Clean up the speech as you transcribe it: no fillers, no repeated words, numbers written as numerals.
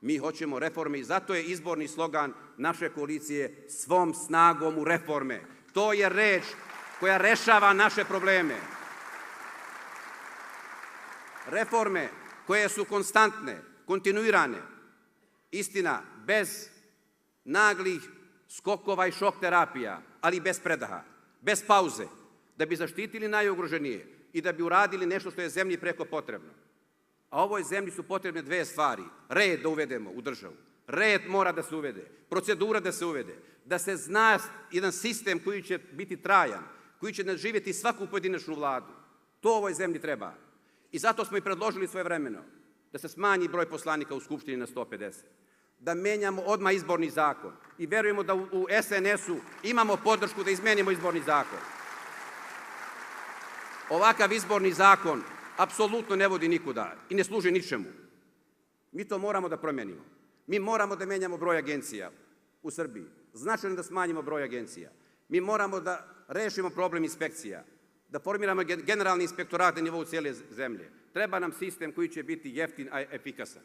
Mi hoćemo reforme i zato je izborni slogan naše koalicije svom snagom u reforme. To je reč koja rešava naše probleme. Reforme koje su konstantne, kontinuirane, istina, bez naglih skokova i šok terapija, ali bez predaha, bez pauze, da bi zaštitili najugroženije i da bi uradili nešto što je zemlji preko potrebno. A ovoj zemlji su potrebne dve stvari. Red da uvedemo u državu. Red mora da se uvede. Procedura da se uvede. Da se zna jedan sistem koji će biti trajan, koji će nadživjeti svaku pojedinačnu vladu. To ovoj zemlji treba. I zato smo i predložili svojevremeno da se smanji broj poslanika u Skupštini na 150. Da menjamo odmah izborni zakon. I verujemo da u SNS-u imamo podršku da izmenimo izborni zakon. Ovakav izborni zakon apsolutno ne vodi nikuda i ne služi ničemu. Mi to moramo da promenimo. Mi moramo da menjamo broj agencija u Srbiji. Značajno da smanjimo broj agencija. Mi moramo da rešimo problem inspekcija, da formiramo generalni inspektorat na nivou cijele zemlje. Treba nam sistem koji će biti jeftin, a efikasan.